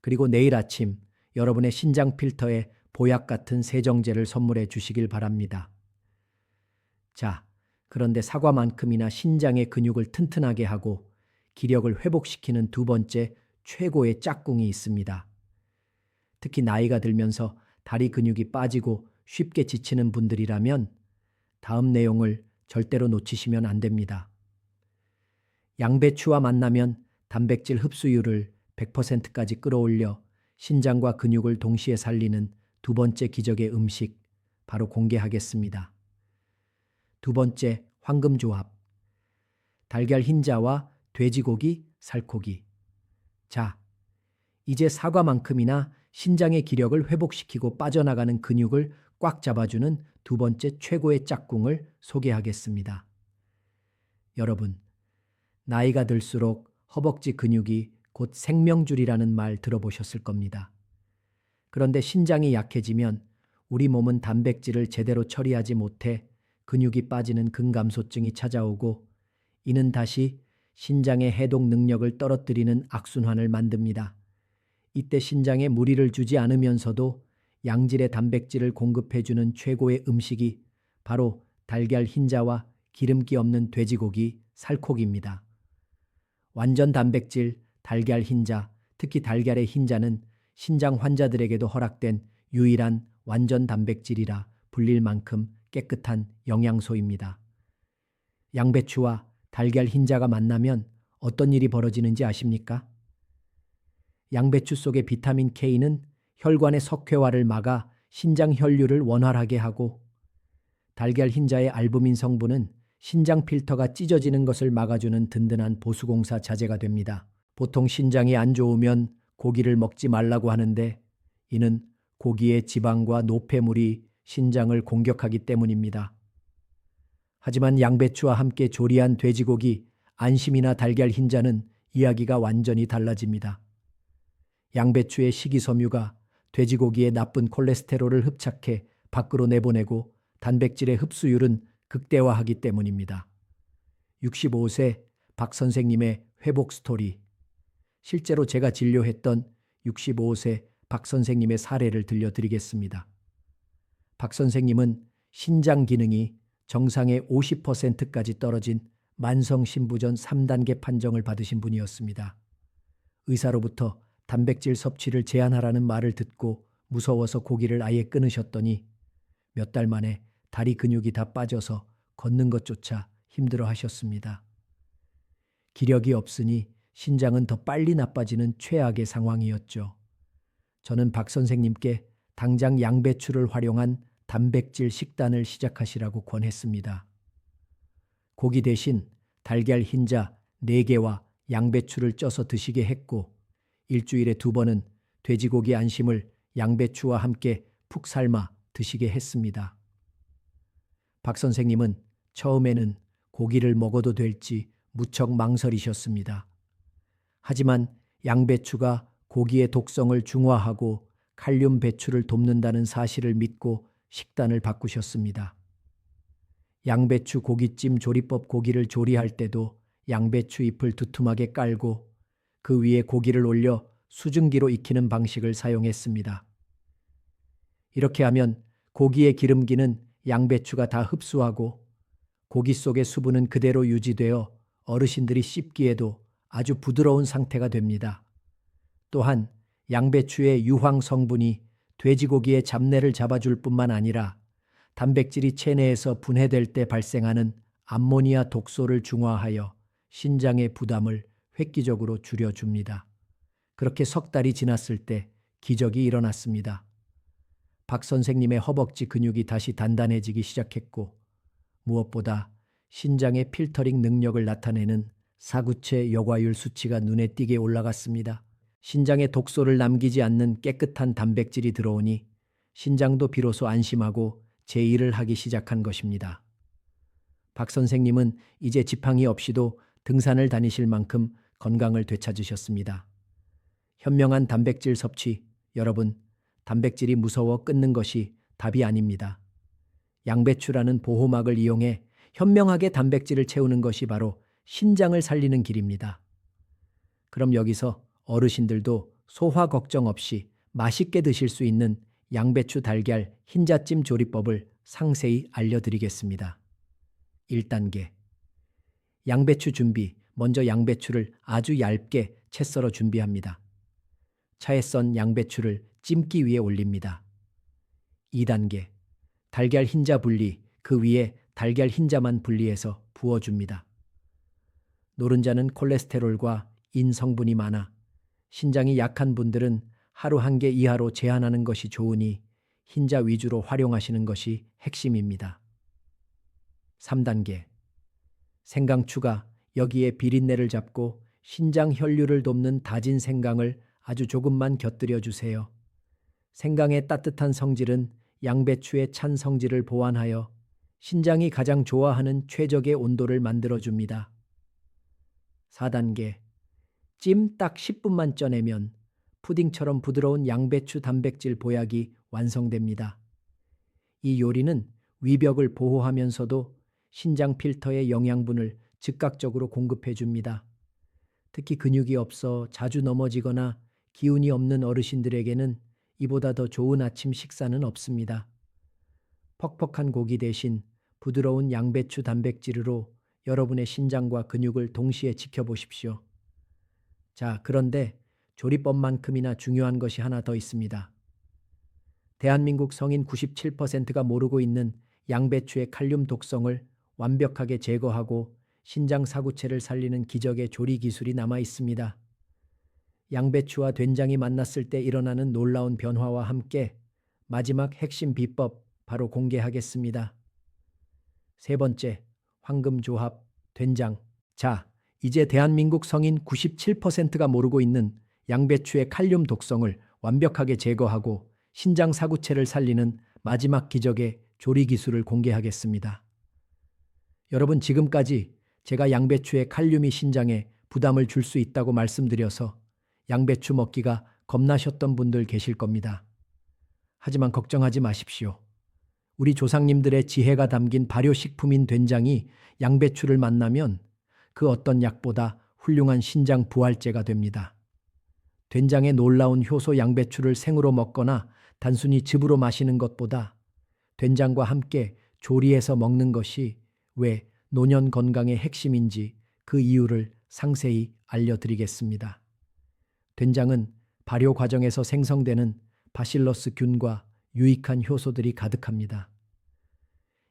[SPEAKER 1] 그리고 내일 아침 여러분의 신장 필터에 보약 같은 세정제를 선물해 주시길 바랍니다. 자, 그런데 사과만큼이나 신장의 근육을 튼튼하게 하고 기력을 회복시키는 두 번째 최고의 짝꿍이 있습니다. 특히 나이가 들면서 다리 근육이 빠지고 쉽게 지치는 분들이라면 다음 내용을 절대로 놓치시면 안 됩니다. 양배추와 만나면 단백질 흡수율을 100%까지 끌어올려 신장과 근육을 동시에 살리는 두 번째 기적의 음식 바로 공개하겠습니다. 두 번째 황금조합. 달걀 흰자와 돼지고기, 살코기. 자, 이제 사과만큼이나 신장의 기력을 회복시키고 빠져나가는 근육을 꽉 잡아주는 두 번째 최고의 짝꿍을 소개하겠습니다. 여러분, 나이가 들수록 허벅지 근육이 곧 생명줄이라는 말 들어보셨을 겁니다. 그런데 신장이 약해지면 우리 몸은 단백질을 제대로 처리하지 못해 근육이 빠지는 근감소증이 찾아오고, 이는 다시 신장의 해독 능력을 떨어뜨리는 악순환을 만듭니다. 이때 신장에 무리를 주지 않으면서도 양질의 단백질을 공급해주는 최고의 음식이 바로 달걀 흰자와 기름기 없는 돼지고기, 살코기입니다. 완전 단백질, 달걀 흰자, 특히 달걀의 흰자는 신장 환자들에게도 허락된 유일한 완전 단백질이라 불릴 만큼 깨끗한 영양소입니다. 양배추와 달걀 흰자가 만나면 어떤 일이 벌어지는지 아십니까? 양배추 속의 비타민 K는 혈관의 석회화를 막아 신장 혈류를 원활하게 하고, 달걀 흰자의 알부민 성분은 신장 필터가 찢어지는 것을 막아주는 든든한 보수공사 자재가 됩니다. 보통 신장이 안 좋으면 고기를 먹지 말라고 하는데, 이는 고기의 지방과 노폐물이 신장을 공격하기 때문입니다. 하지만 양배추와 함께 조리한 돼지고기, 안심이나 달걀 흰자는 이야기가 완전히 달라집니다. 양배추의 식이섬유가 돼지고기의 나쁜 콜레스테롤을 흡착해 밖으로 내보내고 단백질의 흡수율은 극대화하기 때문입니다. 65세 박 선생님의 회복 스토리. 실제로 제가 진료했던 65세 박 선생님의 사례를 들려드리겠습니다. 박 선생님은 신장 기능이 정상의 50%까지 떨어진 만성 신부전 3단계 판정을 받으신 분이었습니다. 의사로부터 단백질 섭취를 제한하라는 말을 듣고 무서워서 고기를 아예 끊으셨더니 몇 달 만에 다리 근육이 다 빠져서 걷는 것조차 힘들어 하셨습니다. 기력이 없으니 신장은 더 빨리 나빠지는 최악의 상황이었죠. 저는 박 선생님께 당장 양배추를 활용한 단백질 식단을 시작하시라고 권했습니다. 고기 대신 달걀 흰자 4개와 양배추를 쪄서 드시게 했고, 일주일에 2번은 돼지고기 안심을 양배추와 함께 푹 삶아 드시게 했습니다. 박 선생님은 처음에는 고기를 먹어도 될지 무척 망설이셨습니다. 하지만 양배추가 고기의 독성을 중화하고 칼륨 배출을 돕는다는 사실을 믿고 식단을 바꾸셨습니다. 양배추 고깃찜 조리법. 고기를 조리할 때도 양배추 잎을 두툼하게 깔고 그 위에 고기를 올려 수증기로 익히는 방식을 사용했습니다. 이렇게 하면 고기의 기름기는 양배추가 다 흡수하고 고기 속의 수분은 그대로 유지되어 어르신들이 씹기에도 아주 부드러운 상태가 됩니다. 또한 양배추의 유황 성분이 돼지고기의 잡내를 잡아줄 뿐만 아니라 단백질이 체내에서 분해될 때 발생하는 암모니아 독소를 중화하여 신장의 부담을 획기적으로 줄여줍니다. 그렇게 석 달이 지났을 때 기적이 일어났습니다. 박 선생님의 허벅지 근육이 다시 단단해지기 시작했고, 무엇보다 신장의 필터링 능력을 나타내는 사구체 여과율 수치가 눈에 띄게 올라갔습니다. 신장에 독소를 남기지 않는 깨끗한 단백질이 들어오니 신장도 비로소 안심하고 제 일을 하기 시작한 것입니다. 박 선생님은 이제 지팡이 없이도 등산을 다니실 만큼 건강을 되찾으셨습니다. 현명한 단백질 섭취. 여러분, 단백질이 무서워 끊는 것이 답이 아닙니다. 양배추라는 보호막을 이용해 현명하게 단백질을 채우는 것이 바로 신장을 살리는 길입니다. 그럼 여기서 어르신들도 소화 걱정 없이 맛있게 드실 수 있는 양배추 달걀 흰자찜 조리법을 상세히 알려드리겠습니다. 1단계. 양배추 준비. 먼저 양배추를 아주 얇게 채 썰어 준비합니다. 차에 썬 양배추를 찜기 위에 올립니다. 2단계. 달걀 흰자 분리. 그 위에 달걀 흰자만 분리해서 부어줍니다. 노른자는 콜레스테롤과 인 성분이 많아 신장이 약한 분들은 하루 1개 이하로 제한하는 것이 좋으니 흰자 위주로 활용하시는 것이 핵심입니다. 3단계. 생강 추가. 여기에 비린내를 잡고 신장 혈류를 돕는 다진 생강을 아주 조금만 곁들여 주세요. 생강의 따뜻한 성질은 양배추의 찬 성질을 보완하여 신장이 가장 좋아하는 최적의 온도를 만들어줍니다. 4단계. 찜 딱 10분만 쪄내면 푸딩처럼 부드러운 양배추 단백질 보약이 완성됩니다. 이 요리는 위벽을 보호하면서도 신장 필터의 영양분을 즉각적으로 공급해 줍니다. 특히 근육이 없어 자주 넘어지거나 기운이 없는 어르신들에게는 이보다 더 좋은 아침 식사는 없습니다. 퍽퍽한 고기 대신 부드러운 양배추 단백질으로 여러분의 신장과 근육을 동시에 지켜보십시오. 자, 그런데 조리법만큼이나 중요한 것이 하나 더 있습니다. 대한민국 성인 97%가 모르고 있는 양배추의 칼륨 독성을 완벽하게 제거하고 신장 사구체를 살리는 기적의 조리 기술이 남아 있습니다. 양배추와 된장이 만났을 때 일어나는 놀라운 변화와 함께 마지막 핵심 비법 바로 공개하겠습니다. 세 번째, 황금 조합, 된장. 자, 이제 대한민국 성인 97%가 모르고 있는 양배추의 칼륨 독성을 완벽하게 제거하고 신장 사구체를 살리는 마지막 기적의 조리 기술을 공개하겠습니다. 여러분, 지금까지 제가 양배추의 칼륨이 신장에 부담을 줄 수 있다고 말씀드려서 양배추 먹기가 겁나셨던 분들 계실 겁니다. 하지만 걱정하지 마십시오. 우리 조상님들의 지혜가 담긴 발효식품인 된장이 양배추를 만나면 그 어떤 약보다 훌륭한 신장 부활제가 됩니다. 된장의 놀라운 효소. 양배추를 생으로 먹거나 단순히 즙으로 마시는 것보다 된장과 함께 조리해서 먹는 것이 왜 노년 건강의 핵심인지 그 이유를 상세히 알려드리겠습니다. 된장은 발효 과정에서 생성되는 바실러스 균과 유익한 효소들이 가득합니다.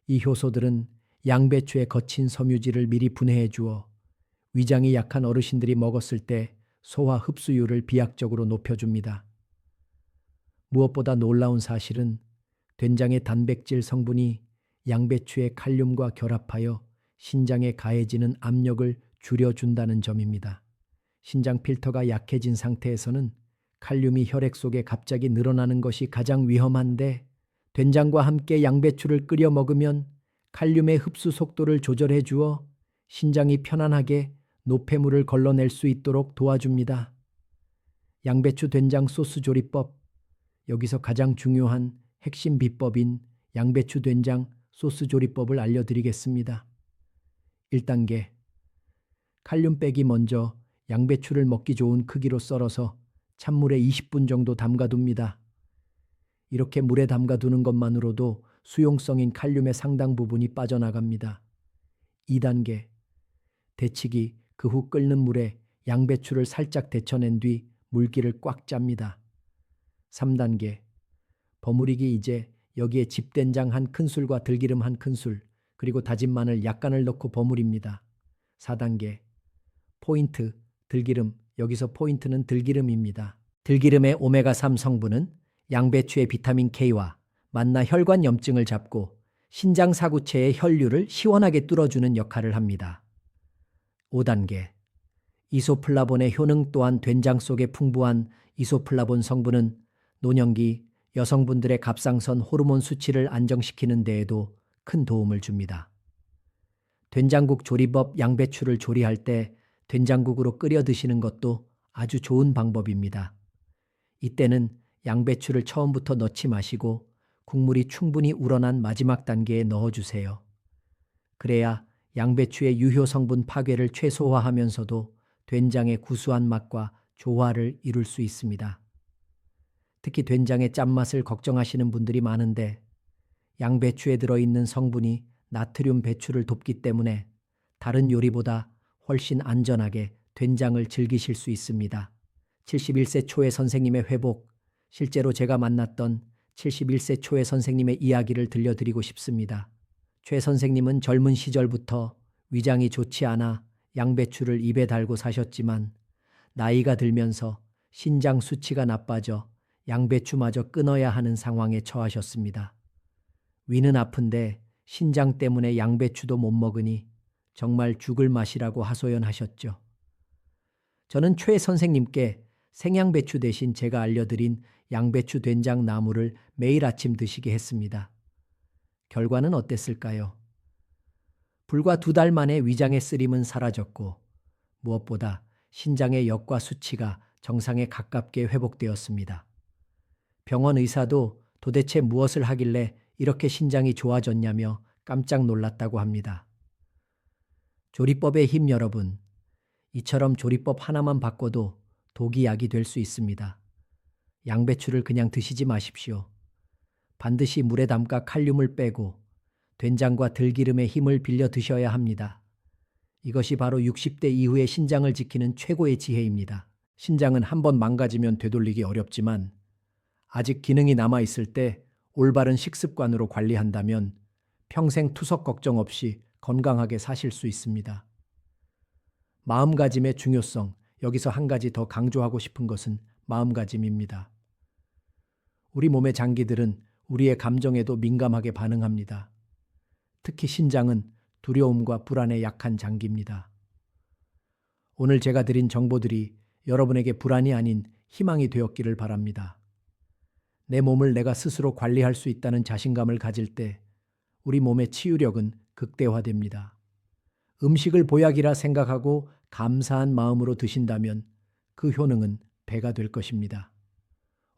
[SPEAKER 1] 이 효소들은 양배추의 거친 섬유질을 미리 분해해 주어 위장이 약한 어르신들이 먹었을 때 소화 흡수율을 비약적으로 높여줍니다. 무엇보다 놀라운 사실은 된장의 단백질 성분이 양배추의 칼륨과 결합하여 신장에 가해지는 압력을 줄여준다는 점입니다. 신장 필터가 약해진 상태에서는 칼륨이 혈액 속에 갑자기 늘어나는 것이 가장 위험한데 된장과 함께 양배추를 끓여 먹으면 칼륨의 흡수 속도를 조절해 주어 신장이 편안하게 노폐물을 걸러낼 수 있도록 도와줍니다. 양배추 된장 소스 조리법. 여기서 가장 중요한 핵심 비법인 양배추 된장 소스 조리법을 알려드리겠습니다. 1단계. 칼륨 빼기. 먼저 양배추를 먹기 좋은 크기로 썰어서 찬물에 20분 정도 담가둡니다. 이렇게 물에 담가두는 것만으로도 수용성인 칼륨의 상당 부분이 빠져나갑니다. 2단계. 데치기. 그 후 끓는 물에 양배추를 살짝 데쳐낸 뒤 물기를 꽉 짭니다. 3단계. 버무리기. 이제 여기에 집된장 1큰술과 들기름 1큰술 그리고 다진 마늘 약간을 넣고 버무립니다. 4단계. 포인트. 들기름. 여기서 포인트는 들기름입니다. 들기름의 오메가3 성분은 양배추의 비타민 K와 만나 혈관 염증을 잡고 신장 사구체의 혈류를 시원하게 뚫어주는 역할을 합니다. 5단계. 이소플라본의 효능. 또한 된장 속에 풍부한 이소플라본 성분은 노년기 여성분들의 갑상선 호르몬 수치를 안정시키는 데에도 큰 도움을 줍니다. 된장국 조리법. 양배추를 조리할 때 된장국으로 끓여 드시는 것도 아주 좋은 방법입니다. 이때는 양배추를 처음부터 넣지 마시고 국물이 충분히 우러난 마지막 단계에 넣어주세요. 그래야 양배추의 유효 성분 파괴를 최소화하면서도 된장의 구수한 맛과 조화를 이룰 수 있습니다. 특히 된장의 짠맛을 걱정하시는 분들이 많은데 양배추에 들어있는 성분이 나트륨 배출을 돕기 때문에 다른 요리보다 훨씬 안전하게 된장을 즐기실 수 있습니다. 71세 초의 선생님의 회복. 실제로 제가 만났던 71세 초의 선생님의 이야기를 들려드리고 싶습니다. 최 선생님은 젊은 시절부터 위장이 좋지 않아 양배추를 입에 달고 사셨지만 나이가 들면서 신장 수치가 나빠져 양배추마저 끊어야 하는 상황에 처하셨습니다. 위는 아픈데 신장 때문에 양배추도 못 먹으니 정말 죽을 맛이라고 하소연하셨죠. 저는 최 선생님께 생양배추 대신 제가 알려드린 양배추 된장 나물을 매일 아침 드시게 했습니다. 결과는 어땠을까요? 불과 2달 만에 위장의 쓰림은 사라졌고 무엇보다 신장의 역과 수치가 정상에 가깝게 회복되었습니다. 병원 의사도 도대체 무엇을 하길래 이렇게 신장이 좋아졌냐며 깜짝 놀랐다고 합니다. 조리법의 힘 여러분, 이처럼 조리법 하나만 바꿔도 독이 약이 될 수 있습니다. 양배추를 그냥 드시지 마십시오. 반드시 물에 담가 칼륨을 빼고 된장과 들기름의 힘을 빌려 드셔야 합니다. 이것이 바로 60대 이후의 신장을 지키는 최고의 지혜입니다. 신장은 한번 망가지면 되돌리기 어렵지만 아직 기능이 남아있을 때 올바른 식습관으로 관리한다면 평생 투석 걱정 없이 건강하게 사실 수 있습니다. 마음가짐의 중요성, 여기서 한 가지 더 강조하고 싶은 것은 마음가짐입니다. 우리 몸의 장기들은 우리의 감정에도 민감하게 반응합니다. 특히 신장은 두려움과 불안에 약한 장기입니다. 오늘 제가 드린 정보들이 여러분에게 불안이 아닌 희망이 되었기를 바랍니다. 내 몸을 내가 스스로 관리할 수 있다는 자신감을 가질 때 우리 몸의 치유력은 극대화됩니다. 음식을 보약이라 생각하고 감사한 마음으로 드신다면 그 효능은 배가 될 것입니다.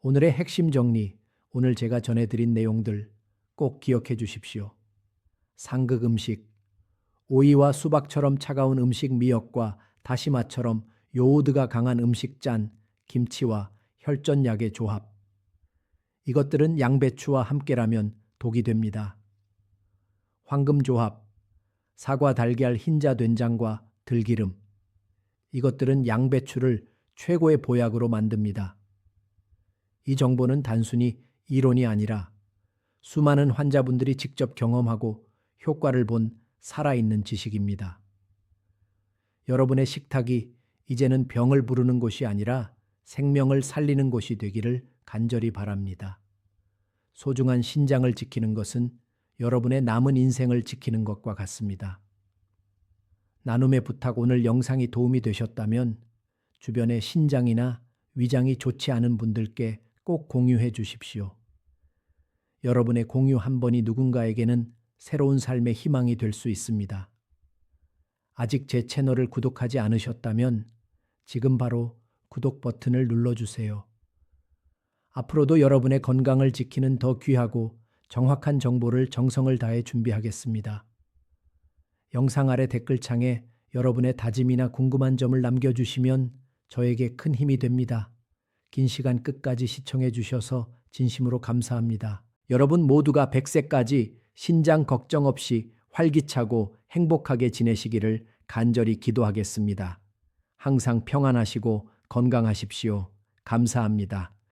[SPEAKER 1] 오늘의 핵심 정리, 오늘 제가 전해드린 내용들 꼭 기억해 주십시오. 상극 음식, 오이와 수박처럼 차가운 음식 미역과 다시마처럼 요오드가 강한 음식 짠, 김치와 혈전약의 조합. 이것들은 양배추와 함께라면 독이 됩니다. 황금조합, 사과 달걀 흰자 된장과 들기름. 이것들은 양배추를 최고의 보약으로 만듭니다. 이 정보는 단순히 이론이 아니라 수많은 환자분들이 직접 경험하고 효과를 본 살아있는 지식입니다. 여러분의 식탁이 이제는 병을 부르는 곳이 아니라 생명을 살리는 곳이 되기를 간절히 바랍니다. 소중한 신장을 지키는 것은 여러분의 남은 인생을 지키는 것과 같습니다. 나눔의 부탁, 오늘 영상이 도움이 되셨다면 주변의 신장이나 위장이 좋지 않은 분들께 꼭 공유해 주십시오. 여러분의 공유 한 번이 누군가에게는 새로운 삶의 희망이 될 수 있습니다. 아직 제 채널을 구독하지 않으셨다면 지금 바로 구독 버튼을 눌러주세요. 앞으로도 여러분의 건강을 지키는 더 귀하고 정확한 정보를 정성을 다해 준비하겠습니다. 영상 아래 댓글창에 여러분의 다짐이나 궁금한 점을 남겨주시면 저에게 큰 힘이 됩니다. 긴 시간 끝까지 시청해 주셔서 진심으로 감사합니다. 여러분 모두가 100세까지 신장 걱정 없이 활기차고 행복하게 지내시기를 간절히 기도하겠습니다. 항상 평안하시고 건강하십시오. 감사합니다.